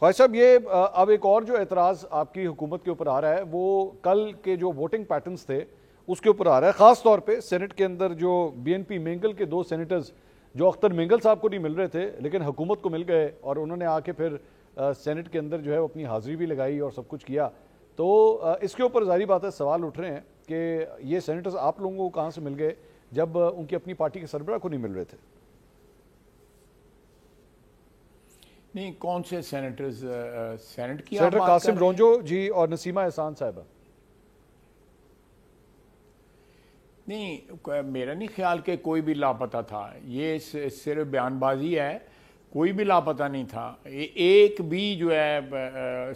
خواجہ صاحب یہ اب ایک اور جو اعتراض آپ کی حکومت کے اوپر آ رہا ہے وہ کل کے جو ووٹنگ پیٹرنز تھے اس کے اوپر آ رہا ہے، خاص طور پہ سینٹ کے اندر جو بی این پی مینگل کے 2 سینیٹرز جو اختر مینگل صاحب کو نہیں مل رہے تھے لیکن حکومت کو مل گئے اور انہوں نے آ کے پھر سینٹ کے اندر جو ہے اپنی حاضری بھی لگائی اور سب کچھ کیا، تو اس کے اوپر ظاہری بات ہے سوال اٹھ رہے ہیں کہ یہ سینیٹرز آپ لوگوں کو کہاں سے مل گئے جب ان کی اپنی پارٹی کے سربراہ کو نہیں مل رہے تھے؟ نہیں، کون سے سینیٹرز؟ سینٹ کی سینیٹر قاسم رونجو جی اور نسیمہ احسان صاحبہ۔ نہیں، میرا نہیں خیال کہ کوئی بھی لاپتہ تھا، یہ صرف بیان بازی ہے، کوئی بھی لاپتہ نہیں تھا، ایک بھی جو ہے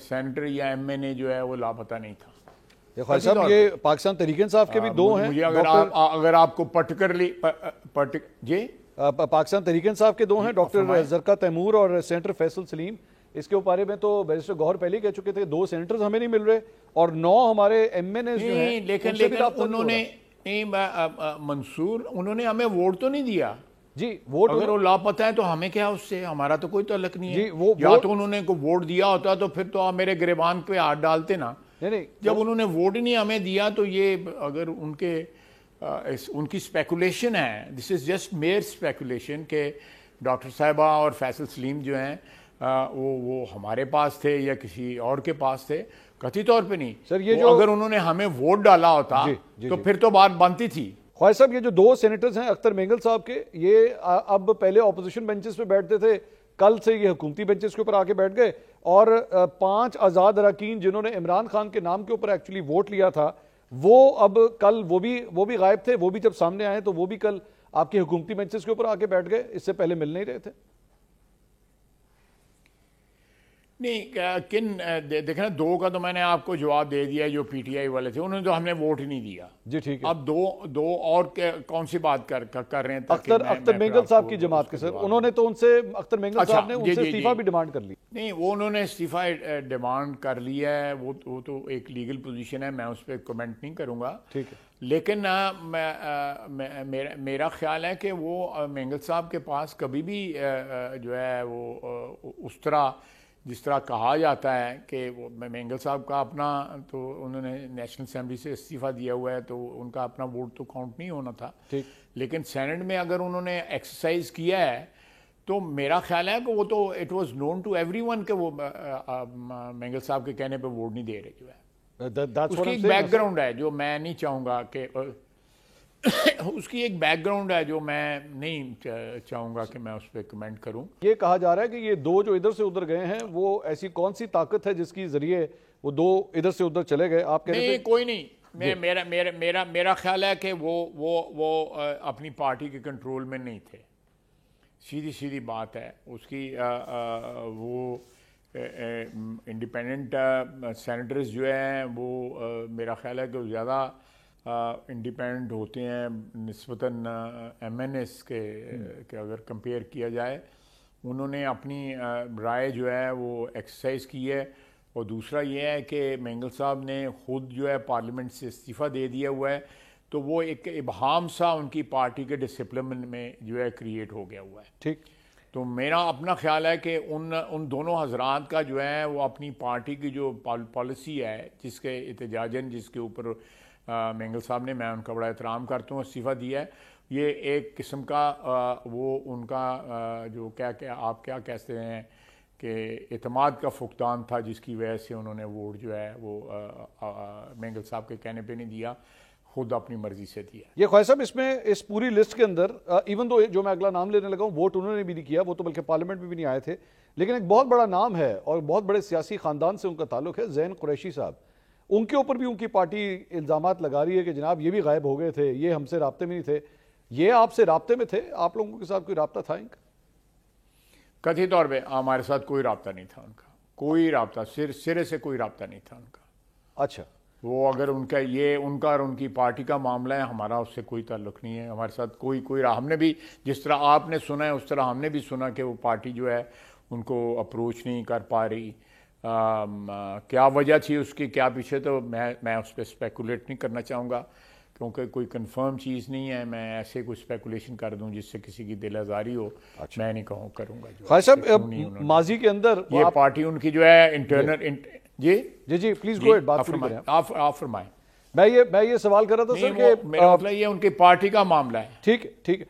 سینیٹر یا ایم این اے جو ہے وہ لاپتہ نہیں تھا۔ خواجہ صاحب یہ پاکستان تحریک انصاف کے بھی 2 ہیں، مجھے اگر آپ کو پرٹیکولرلی جی پاکستان تحریک انصاف کے 2 ہیں، ڈاکٹر زرقا تیمور اور سینیٹر فیصل سلیم۔ اس کے بارے میں تو بیرسٹر گوہر پہلے کہہ چکے تھے 2 سینیٹرز ہمیں نہیں مل رہے اور 9 ہمارے ایم این ایز جو ہیں، لیکن انہوں نے منصور انہوں نے ہمیں ووٹ تو نہیں دیا جی، ووٹ اگر وہ لاپتہ ہے تو ہمیں کیا، اس سے ہمارا تو کوئی تعلق نہیں ہے، یا تو انہوں نے کوئی ووٹ دیا ہوتا تو پھر تو آپ میرے گریبان پہ ہاتھ ڈالتے نا، جب انہوں نے ووٹ ہی نہیں ہمیں دیا تو یہ اگر ان کی سپیکولیشن ہے، دس از جسٹ میئر سپیکولیشن کہ ڈاکٹر صاحبہ اور فیصل سلیم جو ہیں وہ ہمارے پاس تھے یا کسی اور کے پاس تھے، قطعی طور پہ نہیں سر۔ یہ جو اگر انہوں نے ہمیں ووٹ ڈالا ہوتا تو پھر تو بات بنتی تھی۔ خواجہ صاحب یہ جو 2 سینیٹرز ہیں اختر مینگل صاحب کے، یہ اب پہلے اپوزیشن بینچز پہ بیٹھتے تھے، کل سے یہ حکومتی بینچز کے اوپر آ کے بیٹھ گئے، اور 5 آزاد اراکین جنہوں نے عمران خان کے نام کے اوپر ایکچولی ووٹ لیا تھا وہ اب کل وہ بھی غائب تھے، وہ بھی جب سامنے آئے تو وہ بھی کل آپ کے حکومتی بینچز کے اوپر آ کے بیٹھ گئے، اس سے پہلے مل نہیں رہے تھے۔ نہیں، دیکھیں نا، 2 کا تو میں نے آپ کو جواب دے دیا جو پی ٹی آئی والے تھے، انہوں نے تو ہم نے ووٹ ہی نہیں دیا جی ٹھیک ہے۔ اب دو اور کون سی بات کر رہے ہیں؟ اختر مینگل صاحب کی جماعت کے سر، انہوں نے تو ان سے اختر مینگل صاحب نے ان سے استعفیٰ بھی ڈیمانڈ کر لی۔ نہیں، وہ انہوں نے استعفیٰ ڈیمانڈ کر لی ہے، وہ تو ایک لیگل پوزیشن ہے، میں اس پہ کمنٹ نہیں کروں گا، ٹھیک ہے، لیکن میرا خیال ہے کہ وہ مینگل صاحب کے پاس کبھی بھی جو ہے وہ اس طرح جس طرح کہا جاتا ہے کہ وہ مینگل صاحب کا اپنا تو انہوں نے نیشنل اسمبلی سے استعفیٰ دیا ہوا ہے تو ان کا اپنا ووٹ تو کاؤنٹ نہیں ہونا تھا، لیکن سینٹ میں اگر انہوں نے ایکسرسائز کیا ہے تو میرا خیال ہے کہ وہ تو it was known to everyone ون کہ وہ مینگل صاحب کے کہنے پہ ووٹ نہیں دے رہے، جو ہے اس کی ایک بیک گراؤنڈ ہے جو میں نہیں چاہوں گا کہ اس کی ایک بیک گراؤنڈ ہے جو میں نہیں چاہوں گا کہ میں اس پہ کمنٹ کروں۔ یہ کہا جا رہا ہے کہ یہ 2 جو ادھر سے ادھر گئے ہیں وہ ایسی کون سی طاقت ہے جس کی ذریعے وہ 2 ادھر سے ادھر چلے گئے؟ آپ کہہ رہے تھے نہیں، کوئی نہیں، میرا خیال ہے کہ وہ اپنی پارٹی کے کنٹرول میں نہیں تھے، سیدھی بات ہے اس کی۔ وہ انڈیپینڈنٹ سینیٹرز جو ہیں وہ میرا خیال ہے کہ زیادہ انڈیپینڈنٹ ہوتے ہیں نسبتاً ایم این ایس کے اگر کمپیئر کیا جائے، انہوں نے اپنی رائے جو ہے وہ ایکسرسائز کی ہے، اور دوسرا یہ ہے کہ مینگل صاحب نے خود جو ہے پارلیمنٹ سے استعفیٰ دے دیا ہوا ہے، تو وہ ایک ابہام سا ان کی پارٹی کے ڈسپلن میں جو ہے کریٹ ہو گیا ہوا ہے، ٹھیک۔ تو میرا اپنا خیال ہے کہ ان دونوں حضرات کا جو ہے وہ اپنی پارٹی کی جو پالیسی ہے جس کے احتجاجاً جس کے اوپر مینگل صاحب نے، میں ان کا بڑا احترام کرتا ہوں، استعفیٰ دیا ہے، یہ ایک قسم کا وہ ان کا جو آپ کیا کہتے ہیں کہ اعتماد کا فقدان تھا، جس کی وجہ سے انہوں نے ووٹ جو ہے وہ مینگل صاحب کے کہنے پہ نہیں دیا، خود اپنی مرضی سے دیا۔ یہ خواجہ صاحب اس میں اس پوری لسٹ کے اندر ایون دو جو میں اگلا نام لینے لگا ہوں ووٹ انہوں نے بھی نہیں کیا، وہ تو بلکہ پارلیمنٹ میں بھی نہیں آئے تھے، لیکن ایک بہت بڑا نام ہے اور بہت بڑے سیاسی خاندان سے ان کا تعلق ہے، زین قریشی صاحب۔ ان کے اوپر بھی ان کی پارٹی الزامات لگا رہی ہے کہ جناب یہ بھی غائب ہو گئے تھے، یہ ہم سے رابطے میں نہیں تھے۔ یہ آپ سے رابطے میں تھے؟ آپ لوگوں کے ساتھ کوئی رابطہ تھا ان کا؟ قطعی طور پہ ہمارے ساتھ کوئی رابطہ نہیں تھا ان کا، کوئی رابطہ، سرے سے کوئی رابطہ نہیں تھا ان کا۔ اچھا، وہ اگر ان کا اور ان کی پارٹی کا معاملہ ہے، ہمارا اس سے کوئی تعلق نہیں ہے، ہمارے ساتھ کوئی ہم نے بھی جس طرح آپ نے سنا ہے اس طرح ہم نے بھی سنا کہ وہ پارٹی جو ہے ان کو اپروچ نہیں کر پا رہی، کیا وجہ تھی اس کی، کیا پیچھے، تو میں اس پہ اسپیکولیٹ نہیں کرنا چاہوں گا کیونکہ کوئی کنفرم چیز نہیں ہے، میں ایسے کوئی اسپیکولیشن کر دوں جس سے کسی کی دل آزاری ہو، میں نہیں کروں گا. خواجہ صاحب ماضی کے اندر یہ پارٹی ان کی جو ہے انٹرنل جی پلیز گو اہیڈ، بات پوری کریں آپ فرمائیں. میں یہ سوال کر رہا تھا سر کہ میرا مطلب یہ ان کی پارٹی کا معاملہ ہے. ٹھیک ہے